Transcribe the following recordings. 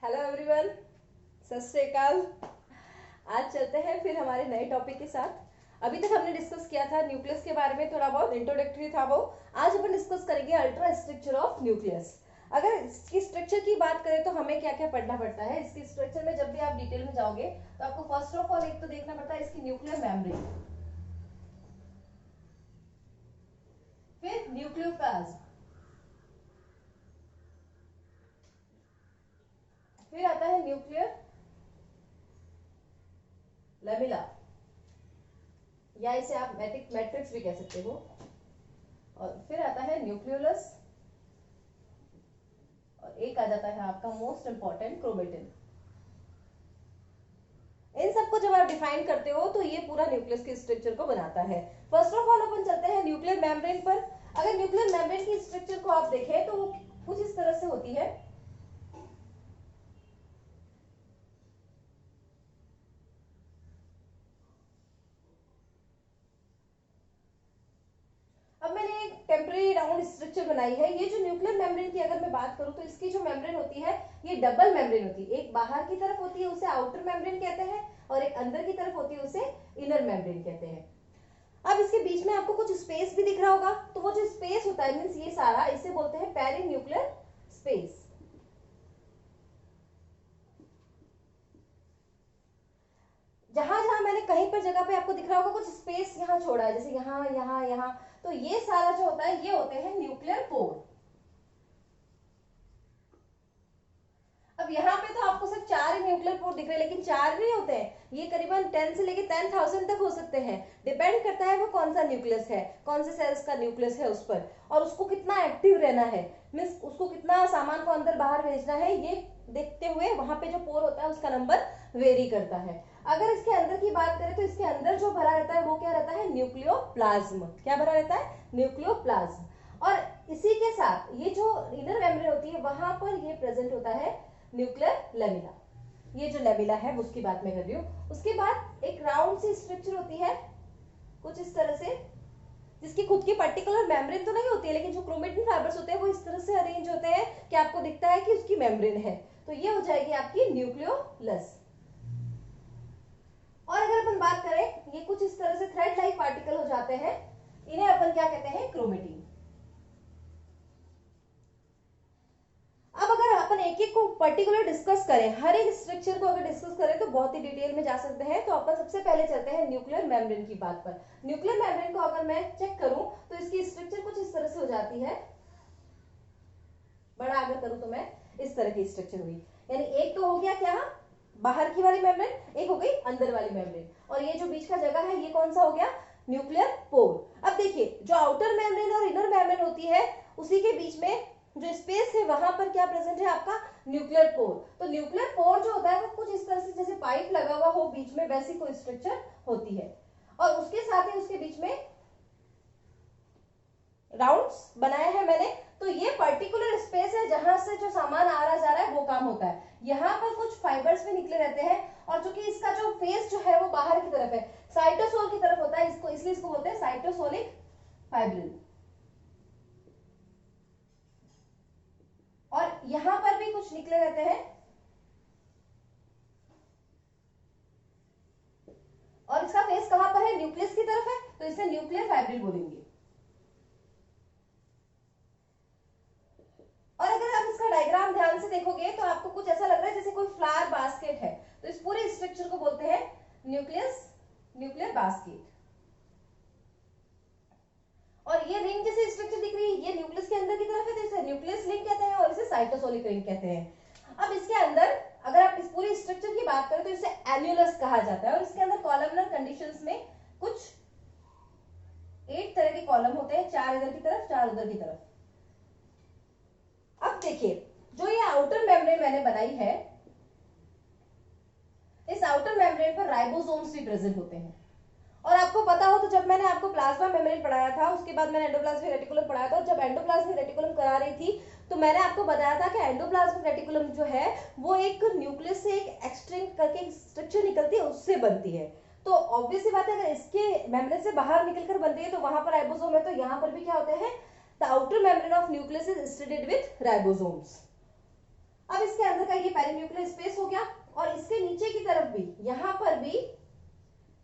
Hello everyone, सत श्री अकाल। आज चलते हैं फिर हमारे नए टॉपिक के साथ। अभी तक हमने डिस्कस किया था न्यूक्लियस के बारे में, थोड़ा बहुत इंट्रोडक्टरी था वो। आज अपन डिस्कस करेंगे अल्ट्रा स्ट्रक्चर ऑफ न्यूक्लियस। अगर इसकी स्ट्रक्चर की बात करें तो हमें क्या क्या पढ़ना पड़ता है इसकी स्ट्रक्चर में। जब भी आप डिटेल में जाओगे तो आपको फर्स्ट ऑफ ऑल एक तो देखना पड़ता है इसकी न्यूक्लियर मेम्ब्रेन, फिर न्यूक्लियोप्लाज्म, फिर आता है न्यूक्लियर लेमिला, या इसे आप मैट्रिक्स भी कह सकते हो, और फिर आता है न्यूक्लियोलस, और एक आ जाता है आपका मोस्ट इंपॉर्टेंट क्रोमेटिन। इन सबको जब आप डिफाइन करते हो तो ये पूरा न्यूक्लियस के स्ट्रक्चर को बनाता है। फर्स्ट ऑफ ऑल अपन चलते हैं न्यूक्लियर मेम्ब्रेन पर। अगर न्यूक्लियर मेम्ब्रेन की स्ट्रक्चर को आप देखें तो वो कुछ इस तरह से होती है। अब मैंने एक टेम्परेरी राउंड स्ट्रक्चर बनाई है। ये जो न्यूक्लियर मेम्ब्रेन की अगर मैं बात करूं तो इसकी जो मेम्ब्रेन होती है ये डबल मेम्ब्रेन होती है। एक बाहर की तरफ होती है उसे आउटर मेम्ब्रेन कहते हैं, और एक अंदर की तरफ होती है उसे इनर मेम्ब्रेन कहते हैं। अब इसके बीच में आपको कुछ स्पेस भी दिख रहा होगा, तो वो जो स्पेस होता है मींस ये सारा, इसे बोलते हैं पेरिन्यूक्लियर स्पेस। जहां जहां मैंने कहीं पर जगह पे आपको दिख रहा होगा कुछ स्पेस यहाँ छोड़ा है, जैसे यहाँ यहाँ यहाँ, तो ये सारा जो होता है ये होते हैं न्यूक्लियर पोर। अब यहाँ पे तो आपको सिर्फ 4 ही न्यूक्लियर पोर दिख रहे हैं, लेकिन 4 नहीं होते हैं, ये करीबन 10 से लेके 10,000 तक हो सकते हैं। डिपेंड करता है वो कौन सा न्यूक्लियस है, कौन से सेल्स का न्यूक्लियस है उस पर, और उसको कितना एक्टिव रहना है, मीन्स उसको कितना सामान को अंदर बाहर भेजना है, ये देखते हुए वहां पे जो पोर होता है उसका नंबर वेरी करता है। अगर इसके अंदर की बात करें तो इसके अंदर जो भरा रहता है वो क्या रहता है, न्यूक्लियोप्लाज्म। क्या भरा रहता है, न्यूक्लियोप्लाज्म। और इसी के साथ ये जो इनर मेम्ब्रेन होती है वहां पर ये प्रेजेंट होता है न्यूक्लियर लेमिना। ये जो लेमिना है उसकी बात मैं कर रही हूँ। उसके बाद एक राउंड सी स्ट्रक्चर होती है कुछ इस तरह से, जिसकी खुद की पर्टिकुलर मेम्ब्रेन तो नहीं होती है, लेकिन जो क्रोमेटिन फाइबर्स होते हैं वो इस तरह से अरेंज होते हैं कि आपको दिखता है कि उसकी मेम्ब्रेन है। तो ये हो जाएगी आपकी न्यूक्लियोलस। और अगर अपन बात करें, ये कुछ इस तरह से थ्रेड लाइक पार्टिकल हो जाते हैं, इन्हें अपन क्या कहते हैं, क्रोमेटिन। अब अगर अपन एक एक को पर्टिकुलर डिस्कस करें, हर एक स्ट्रक्चर को अगर डिस्कस करें तो बहुत ही डिटेल में जा सकते हैं। तो अपन सबसे पहले चलते हैं न्यूक्लियर मेम्ब्रेन की बात पर। न्यूक्लियर मेम्ब्रेन को अगर मैं चेक करूं तो इसकी स्ट्रक्चर कुछ इस तरह से हो जाती है। बड़ा अगर करूं तो मैं इस तरह की स्ट्रक्चर हुई, यानी एक तो हो गया क्या, बाहर की वाली मेम्ब्रेन, एक हो गई अंदर वाली मेम्ब्रेन, और ये जो बीच का जगह है ये कौन सा हो गया, न्यूक्लियर पोर। अब देखिए जो आउटर मेम्ब्रेन और इनर मेम्ब्रेन होती है उसी के बीच में जो स्पेस है वहां पर क्या प्रेजेंट है, आपका न्यूक्लियर पोर। तो न्यूक्लियर पोर जो होता है वो कुछ इस तरह से जैसे पाइप लगा हुआ हो बीच में, वैसी कोई स्ट्रक्चर होती है। और उसके साथ ही उसके बीच में राउंड्स बनाए हैं मैंने। तो ये पर्टिकुलर स्पेस है जहां से जो सामान आ रहा जा रहा है वो काम होता है। यहाँ पर कुछ फाइबर्स भी निकले रहते हैं, और चूंकि इसका जो फेस जो है वो बाहर की तरफ है, साइटोसोल की तरफ होता है, इसको इसलिए इसको बोलते हैं साइटोसोलिक फाइब्रिल। और यहां पर भी कुछ निकले रहते हैं, और इसका फेस कहां पर है, न्यूक्लियस की तरफ है, तो इसे न्यूक्लियर फाइब्रिल बोलेंगे। और अगर आप इसका डायग्राम ध्यान से देखोगे तो आपको कुछ ऐसा लग रहा है जैसे कोई फ्लावर बास्केट है, तो इस पूरे स्ट्रक्चर को बोलते हैं न्यूक्लियर बास्केट। और ये रिंग जैसी स्ट्रक्चर दिख रही है, ये न्यूक्लियस के अंदर की तरफ है, तो इसे न्यूक्लियस रिंग कहते हैं, और इसे साइटोसोलिक रिंग कहते हैं। अब इसके अंदर अगर आप इस पूरी स्ट्रक्चर की बात करें तो इसे एन्युलस कहा जाता है, और इसके अंदर कॉलमनर कंडीशंस में कुछ 8 तरह के कॉलम होते हैं, 4 इधर की तरफ 4 उधर की तरफ। अब देखिए जो ये आउटर मेम्ब्रेन मैंने बनाई है, इस आउटर मेम्ब्रेन पर राइबोसोम्स भी प्रेजेंट होते हैं। और आपको पता हो तो जब मैंने आपको प्लाज्मा मेम्ब्रेन पढ़ाया था उसके बाद मैंने एंडोप्लाज्मिक रेटिकुलम पढ़ाया था, और जब एंडोप्लाज्मिक रेटिकुलम करा रही थी तो मैंने आपको बताया था कि एंडोप्लाज्मिक रेटिकुलम जो है वो एक न्यूक्लियस से एक एक्सट्रिंग करके स्ट्रक्चर निकलती है उससे बनती है। तो ऑब्वियस सी बात है अगर इसके मेम्ब्रेन से बाहर निकलकर बनती है तो वहां पर राइबोसोम है, तो यहाँ पर भी क्या होते हैं, the outer membrane of nucleus is studied with ribosomes. अब इसके अंदर का ये पेरिन्यूक्लियर स्पेस हो गया, और इसके नीचे की तरफ भी, यहाँ पर भी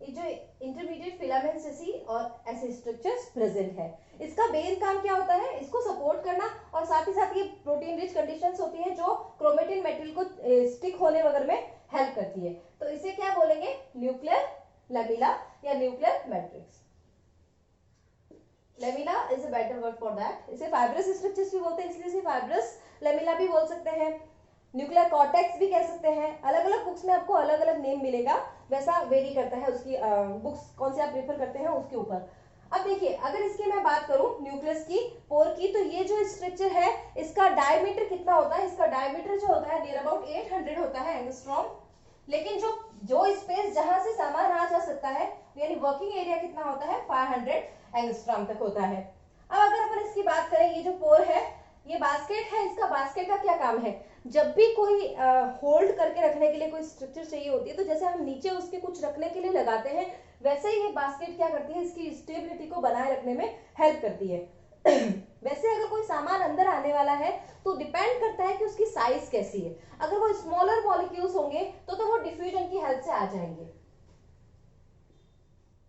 ये जो इंटरमीडिएट फिलामेंट जैसी और ऐसे स्ट्रक्चर्स प्रेजेंट है। इसका मेन काम क्या होता है, इसको सपोर्ट करना, और साथ ही साथ ये प्रोटीन रिच कंडीशंस होती हैं जो क्रोमेटिन मेटेरियल को स्टिक होने वगैरह में हेल्प करती है। तो इसे क्या बोलेंगे, न्यूक्लियर लेमिला या nuclear matrix. Lamella is a better word for that. इसे फाइब्रस स्ट्रक्चर्स भी बोलते हैं, इसलिए इसे फाइब्रस लेमिला भी बोल सकते हैं, न्यूक्लियर कॉर्टेक्स भी कह सकते हैं। अलग अलग बुक्स में आपको अलग अलग नेम मिलेगा, वैसा वेरी करता है उसकी बुक्स कौन से आप प्रेफर करते हैं उसके ऊपर। अब देखिए, अगर इसकी मैं बात करूं न्यूक्लियस की, पोर की, तो ये जो स्ट्रक्चर है इसका डायमीटर कितना होता है, इसका डायमीटर जो होता है नियर अबाउट 800 होता है एंगस्ट्रॉम। लेकिन जो स्पेस जहां से सामान आ जा सकता है, यानी वर्किंग एरिया कितना होता है, 500 एंगस्ट्रॉम तक होता है। अब अगर अपन इसकी बात करें, ये जो पोर है ये बास्केट है, इसका बास्केट का क्या काम है, जब भी कोई होल्ड करके रखने के लिए कोई स्ट्रक्चर चाहिए होती है, तो जैसे हम नीचे उसके कुछ रखने के लिए लगाते हैं, वैसे ही ये बास्केट क्या करती है, इसकी स्टेबिलिटी को बनाए रखने में हेल्प करती है। वैसे अगर कोई सामान अंदर आने वाला है तो डिपेंड करता है कि उसकी साइज कैसी है। अगर वो स्मॉलर मॉलिक्यूल्स होंगे तो वो डिफ्यूजन की हेल्प से आ जाएंगे,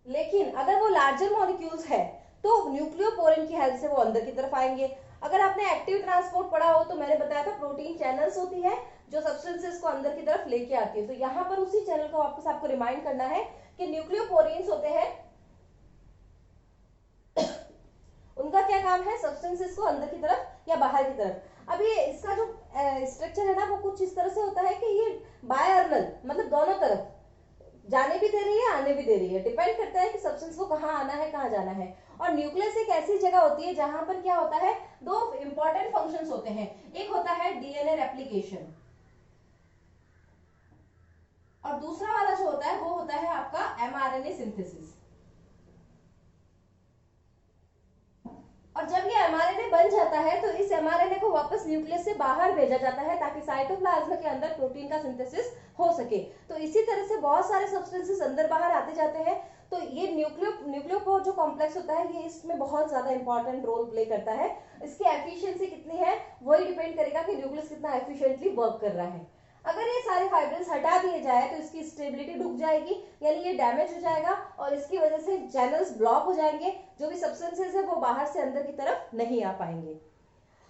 लेकिन अगर वो लार्जर मॉलिक्यूल्स है तो न्यूक्लियोपोरिन की हेल्प से वो अंदर की तरफ आएंगे। अगर आपने एक्टिव ट्रांसपोर्ट पढ़ा हो तो मैंने बताया था प्रोटीन चैनल्स होती है जो सब्सटेंसेस को अंदर की तरफ लेके आती है। तो यहाँ पर उसी चैनल को वापस आपको रिमाइंड करना है कि न्यूक्लियोपोरिन्स होते हैं, उनका क्या काम है, सब्सटेंसेस को अंदर की तरफ या बाहर की तरफ। अब ये इसका जो स्ट्रक्चर है ना वो कुछ इस तरह से होता है कि ये बायर्नल, मतलब दोनों तरफ जाने भी दे रही है आने भी दे रही है, डिपेंड करता है कि सब्सटेंस को कहाँ आना है कहाँ जाना है। और न्यूक्लियस एक ऐसी जगह होती है जहां पर क्या होता है, दो इंपॉर्टेंट फंक्शंस होते हैं, एक होता है डीएनए रेप्लिकेशन और दूसरा वाला जो होता है वो होता है आपका एमआरएनए सिंथेसिस। और जब ये एमआरएनए बन जाता है तो इस एमआरएनए को वापस न्यूक्लियस से बाहर भेजा जाता है ताकि साइटोप्लाज्म के अंदर प्रोटीन का सिंथेसिस हो सके। तो इसी तरह से बहुत सारे सब्सटेंसेस अंदर बाहर आते जाते हैं। तो ये न्यूक्लियोपोर जो कॉम्प्लेक्स होता है ये इसमें बहुत ज्यादा इंपॉर्टेंट रोल प्ले करता है। इसकी एफिशिएंसी कितनी है वही डिपेंड करेगा कि न्यूक्लियस कितना एफिशिएंटली वर्क कर रहा है। अगर ये सारे फाइब्रिल्स हटा दिए जाए तो इसकी स्टेबिलिटी रुक जाएगी, यानी ये डैमेज हो जाएगा और इसकी वजह से चैनल्स ब्लॉक हो जाएंगे, जो भी सब्सटेंसेस है वो बाहर से अंदर की तरफ नहीं आ पाएंगे।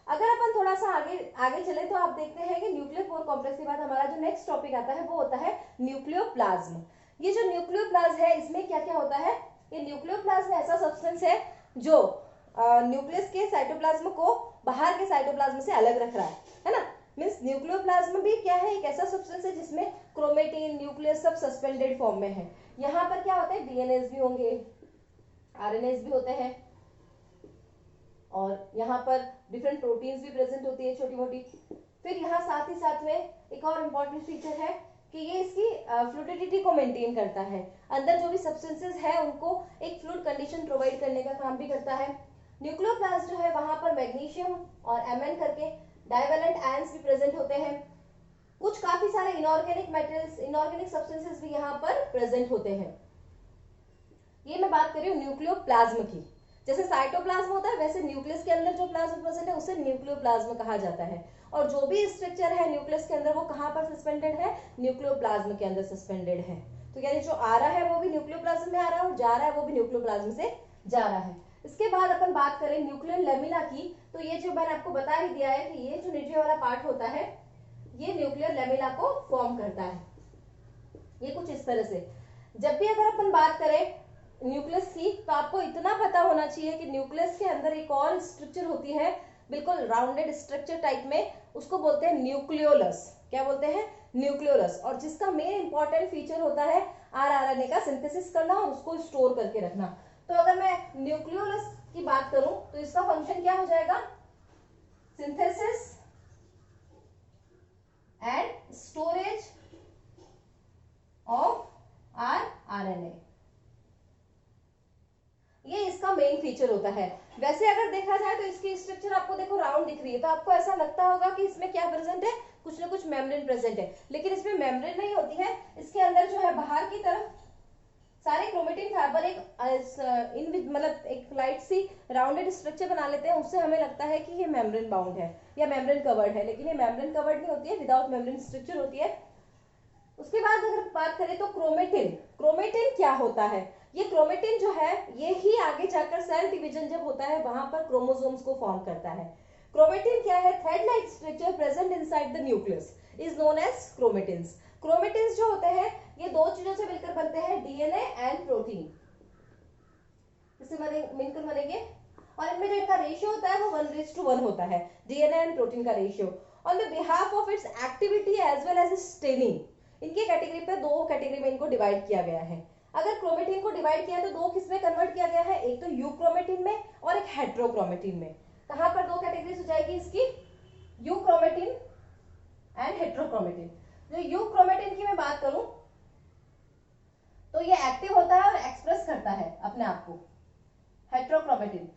अगर अपन थोड़ा सा आगे चले तो आप देखते हैं कि न्यूक्लियोपोर कॉम्प्लेक्स के बाद हमारा जो नेक्स्ट टॉपिक आता है वो होता है न्यूक्लियोप्लाज्म। ये जो न्यूक्लियोप्लाज्म है इसमें क्या क्या होता है, ये न्यूक्लियोप्लाज्म ऐसा सब्सटेंस है जो न्यूक्लियस के साइटोप्लाज्म को बाहर के साइटोप्लाज्म से अलग रख रहा है ना। मींस न्यूक्लियोप्लाज्म भी क्या है, एक ऐसा सब्सटेंस है जिसमें क्रोमेटिन न्यूक्लियस सब सस्पेंडेड फॉर्म में है। यहाँ पर क्या होता है, डीएनएस भी होंगे, आरएनएस भी होते हैं और यहाँ पर डिफरेंट प्रोटीन्स भी प्रेजेंट होती है छोटी मोटी। फिर यहाँ साथ ही साथ में एक और इम्पोर्टेंट फीचर है कि ये इसकी फ्लूइडिटी को मेंटेन करता है, अंदर जो भी सब्सटेंसेस है उनको एक फ्लूइड कंडीशन प्रोवाइड करने का काम भी करता है। न्यूक्लियोप्लास्ट जो है वहां पर मैग्नीशियम और एमएन करके डाइवेलेंट आयंस भी प्रेजेंट होते हैं। कुछ काफी सारे इनऑर्गेनिक मेटेरियल्स, इनऑर्गेनिक सब्सटेंसेस भी यहाँ पर प्रेजेंट होते हैं। ये मैं बात कर रही हूँ न्यूक्लियोप्लाज्म की। जैसे साइटोप्लाज्म होता है वैसे न्यूक्लियस के अंदर जो प्लाज्म प्रेजेंट है उसे न्यूक्लियोप्लाज्म कहा जाता है। और जो भी स्ट्रक्चर है न्यूक्लियस के अंदर वो कहाँ पर सस्पेंडेड है, न्यूक्लियोप्लाज्म के अंदर सस्पेंडेड है। तो यानी जो आ रहा है वो भी न्यूक्लियोप्लाज्म में आ रहा है और जा रहा है वो भी न्यूक्लियोप्लाज्म से जा रहा है। इसके बाद अपन बात करें न्यूक्लियर लेमिना की, तो ये जो मैंने आपको बता ही दिया है कि ये जो नीचे वाला पार्ट होता है ये न्यूक्लियर लेमिना को फॉर्म करता है। ये कुछ इस तरह से। जब भी अगर अपन बात करें न्यूक्लियस की तो आपको इतना पता होना चाहिए कि न्यूक्लियस के अंदर एक और स्ट्रक्चर होती है बिल्कुल राउंडेड स्ट्रक्चर टाइप में, उसको बोलते हैं न्यूक्लियोलस। क्या बोलते हैं, न्यूक्लियोलस। और जिसका मेन इंपॉर्टेंट फीचर होता है आरएनए का सिंथेसिस करना और उसको स्टोर करके रखना। तो अगर मैं न्यूक्लियोलस की बात करूं तो इसका फंक्शन क्या हो जाएगा, synthesis and storage of RNA, ये इसका मेन फीचर होता है। वैसे अगर देखा जाए तो इसकी स्ट्रक्चर आपको देखो राउंड दिख रही है तो आपको ऐसा लगता होगा कि इसमें क्या प्रेजेंट है, कुछ ना कुछ मेम्ब्रेन प्रेजेंट है, लेकिन इसमें मेम्ब्रेन नहीं होती है। इसके अंदर जो है बाहर की तरफ सारे क्रोमेटिन फाइबर एक मतलब एक लाइट सी राउंडेड स्ट्रक्चर बना लेते हैं, उससे हमें लगता है कि ये मेम्ब्रेन बाउंड है या मेम्ब्रेन कवर्ड है, लेकिन ये मेम्ब्रेन कवर्ड नहीं होती है, विदाउट मेम्ब्रेन स्ट्रक्चर होती है। उसके बाद अगर बात करें तो क्रोमेटिन, क्रोमेटिन क्या होता है? ये क्रोमेटिन जो है ये ही आगे जाकर सेल डिवीजन जब होता है वहां पर क्रोमोसोम्स को फॉर्म करता है। क्रोमेटिन क्या है? Thread like structure present inside the nucleus is known as chromatins. Chromatins जो होते हैं ये दो चीजों से मिलकर बनते हैं, डीएनए एंड प्रोटीन, इससे मिलकर बनेंगे, और इनमें जो इनका रेशियो होता है वो 1:1 होता है, डीएनए एंड प्रोटीन का ratio. On the behalf of its activity as well as staining, इनके कैटेगरी पे दो कैटेगरी में इनको डिवाइड किया गया है। अगर क्रोमेटिन को डिवाइड किया तो दो किस में कन्वर्ट किया गया है, एक तो यूक्रोमेटिन में और एक हेट्रोक्रोमेटिन में। कहां पर दो कैटेगरीज हो जाएगी इसकी, यूक्रोमेटिन एंड हेट्रोक्रोमेटिन। जो यूक्रोमेटिन की मैं बात करूं तो ये एक्टिव होता है और एक्सप्रेस करता है अपने आप को। हेट्रोक्रोमेटिन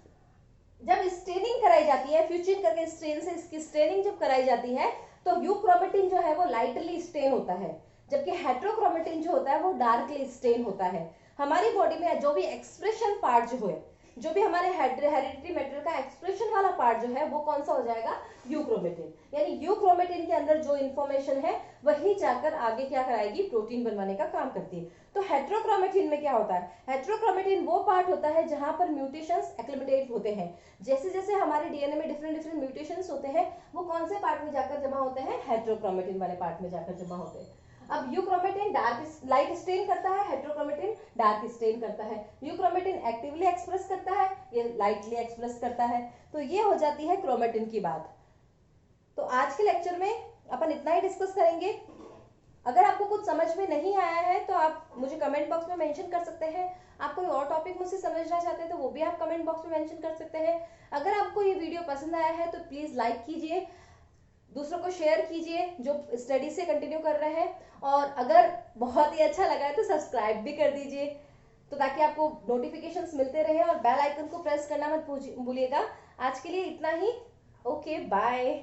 जब स्टेनिंग कराई जाती है, फ्यूचिंग करके स्टेन से इसकी स्टेनिंग जब कराई जाती है तो यूक्रोमेटिन जो है वो लाइटली स्टेन होता है, जबकि हेट्रोक्रोमेटिन जो होता है वो डार्कली स्टेन होता है। हमारी बॉडी में जो भी एक्सप्रेशन पार्ट जो है, जो भी हमारे हेरिडिटरी मैटर का एक्सप्रेशन वाला पार्ट जो है वो कौन सा हो जाएगा, यूक्रोमेटिन। यानी यूक्रोमेटिन के अंदर जो इंफॉर्मेशन है वही जाकर आगे क्या कराएगी, प्रोटीन बनवाने का काम करती है। तो हेट्रोक्रोमेटिन में क्या होता है, हेट्रोक्रोमेटिन वो पार्ट होता है जहां पर म्यूटेशंस एक्लिमिनेट होते हैं। जैसे जैसे हमारे डीएनए में डिफरेंट डिफरेंट म्यूटेशंस होते हैं वो कौन से पार्ट में जाकर जमा होते हैं, हेट्रोक्रोमेटिन वाले पार्ट में जाकर जमा होते हैं। अब यूक्रोमेटिन डार्क लाइट स्टेन करता है, हेट्रोक्रोमेटिन डार्क स्टेन करता है। यूक्रोमेटिन एक्टिवली एक्सप्रेस करता है, ये लाइटली एक्सप्रेस करता है। तो ये हो जाती है क्रोमेटिन की बात। तो आज के लेक्चर में अपन इतना ही डिस्कस करेंगे। अगर आपको कुछ समझ में नहीं आया है तो आप मुझे कमेंट बॉक्स में मेंशन कर सकते हैं। आप कोई और टॉपिक मुझसे समझना चाहते हैं तो वो भी आप कमेंट बॉक्स में मेंशन कर सकते हैं। अगर आपको ये वीडियो पसंद आया है तो प्लीज लाइक कीजिए, दूसरों को शेयर कीजिए जो स्टडी से कंटिन्यू कर रहे हैं, और अगर बहुत ही अच्छा लगा है तो सब्सक्राइब भी कर दीजिए, तो ताकि आपको नोटिफिकेशंस मिलते रहे, और बेल आइकन को प्रेस करना मत भूलिएगा। आज के लिए इतना ही, ओके बाय।